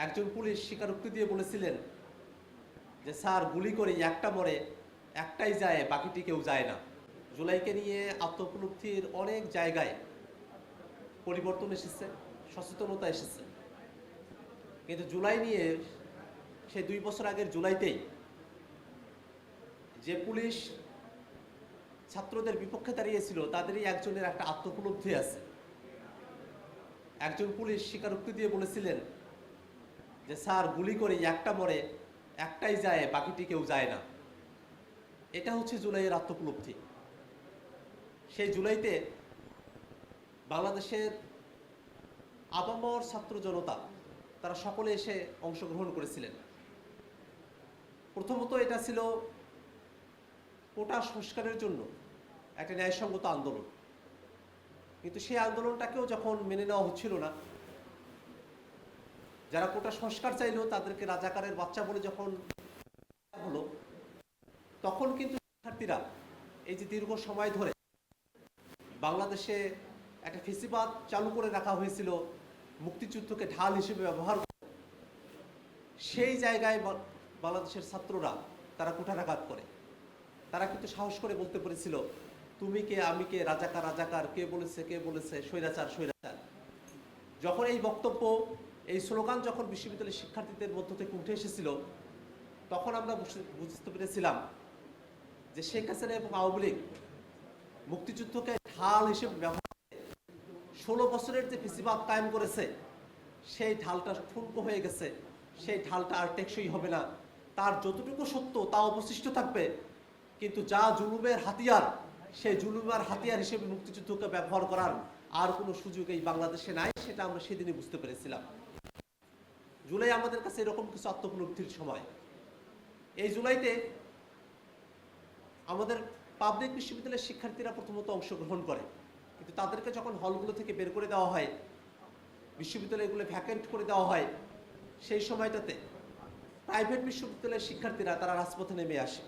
একজন পুলিশ স্বীকারোক্তি দিয়ে বলেছিলেন যে স্যার গুলি করে একটা মরে, একটাই যায়, বাকিটি কেউ যায় না। জুলাইকে নিয়ে আত্মোপলব্ধির অনেক জায়গায় পরিবর্তন এসেছে, সচেতনতা এসেছে, কিন্তু জুলাই নিয়ে সেই 2 বছর আগের জুলাইতেই যে পুলিশ ছাত্রদের বিপক্ষে দাঁড়িয়েছিল তাদেরই একজনের একটা আত্মোপলব্ধি আছে। একজন পুলিশ স্বীকারোক্তি দিয়ে বলেছিলেন যে স্যার গুলি করে একটা মরে, একটাই যায়, বাকিটি কেউ যায় না। এটা হচ্ছে জুলাইয়ের আত্মোপলব্ধি। সেই জুলাইতে বাংলাদেশের আপামর ছাত্র জনতা তারা সকলে এসে অংশগ্রহণ করেছিলেন। প্রথমত এটা ছিল কোটা সংস্কারের জন্য একটা ন্যায়সঙ্গত আন্দোলন, কিন্তু সেই আন্দোলনটাকেও যখন মেনে নেওয়া হচ্ছিল না, যারা কোটা সংস্কার চাইল তাদেরকে রাজাকারের বাচ্চা বলে যখন হলো, তখন কিন্তু শিক্ষার্থীরা এই যে দীর্ঘ সময় ধরে বাংলাদেশে একটা ফেসিবাদ চালু করে রাখা হয়েছিল, মুক্তিযুদ্ধকে ঢাল হিসেবে ব্যবহার করে, সেই জায়গায় বাংলাদেশের ছাত্ররা তারা কুঠারাঘাত করে। তারা কিন্তু সাহস করে বলতে পেরেছিল, তুমি কে, আমি কে, রাজাকার রাজাকার, কে বলেছে স্বৈরাচার স্বৈরাচার। যখন এই বক্তব্য, এই স্লোগান যখন বিশ্ববিদ্যালয়ের শিক্ষার্থীদের মধ্য থেকে উঠে এসেছিল, তখন আমরা বুঝতে পেরেছিলাম যে শেখ হাসিনা এবং আওয়ামী লীগ মুক্তিযুদ্ধকে ঢাল হিসেবে ব্যবহার করে 16 বছরের যে ফেসিবাদ কায়েম করেছে, সেই ঢালটা ঠুনকো হয়ে গেছে, সেই ঢালটা আর টেকসই হবে না। তার যতটুকু সত্য তা অবশিষ্ট থাকবে, কিন্তু যা জুলুমের হাতিয়ার, সেই জুলুমের হাতিয়ার হিসেবে মুক্তিযুদ্ধকে ব্যবহার করার আর কোনো সুযোগ এই বাংলাদেশে নাই। সেটা আমরা সেদিনই বুঝতে পেরেছিলাম। জুলাই আমাদের কাছে এরকম কিছু আত্মোপলব্ধির সময়। এই জুলাইতে আমাদের পাবলিক বিশ্ববিদ্যালয়ের শিক্ষার্থীরা প্রথমত অংশগ্রহণ করে, কিন্তু তাদেরকে যখন হলগুলো থেকে বের করে দেওয়া হয়, বিশ্ববিদ্যালয়গুলো ভ্যাকেন্ট করে দেওয়া হয়, সেই সময়টাতে প্রাইভেট বিশ্ববিদ্যালয়ের শিক্ষার্থীরা তারা রাজপথে নেমে আসে।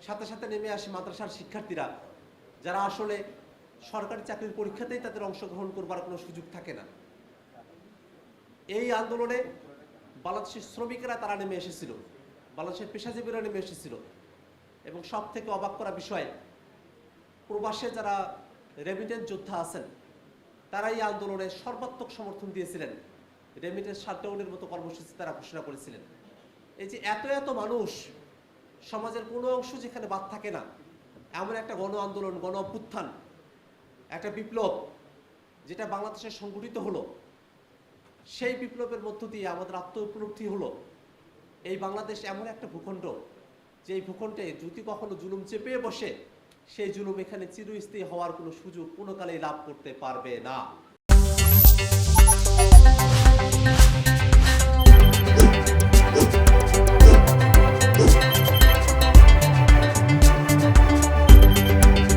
সাথে সাথে নেমে আসে মাদ্রাসার শিক্ষার্থীরা, যারা আসলে সরকারি চাকরির পরীক্ষাতেই তাদের অংশগ্রহণ করবার কোনো সুযোগ থাকে না। এই আন্দোলনে বাংলাদেশের শ্রমিকেরা তারা নেমে এসেছিল, বাংলাদেশের পেশাজীবীরা নেমে এসেছিল, এবং সব থেকে অবাক করা বিষয়, প্রবাসে যারা রেমিটেন্স যোদ্ধা আছেন তারা এই আন্দোলনে সর্বাত্মক সমর্থন দিয়েছিলেন। রেমিটেন্স শাটডাউনের মতো কর্মসূচি তারা ঘোষণা করেছিলেন। এই যে এত মানুষ, সমাজের কোনো অংশ যেখানে বাদ থাকে না, এমন একটা গণ আন্দোলন, গণ অভ্যুত্থান, একটা বিপ্লব যেটা বাংলাদেশে সংগঠিত হলো, সেই বিপ্লবের মধ্য দিয়ে আমাদের আত্মোপলব্ধি হলো এই বাংলাদেশ এমন একটা ভূখণ্ড, যে এই ভূখণ্ডে যদি কখনো জুলুম চেপে বসে, সেই জুলুম এখানে চিরস্থায়ী হওয়ার কোনো সুযোগ কোনো কালেই লাভ করতে পারবে না।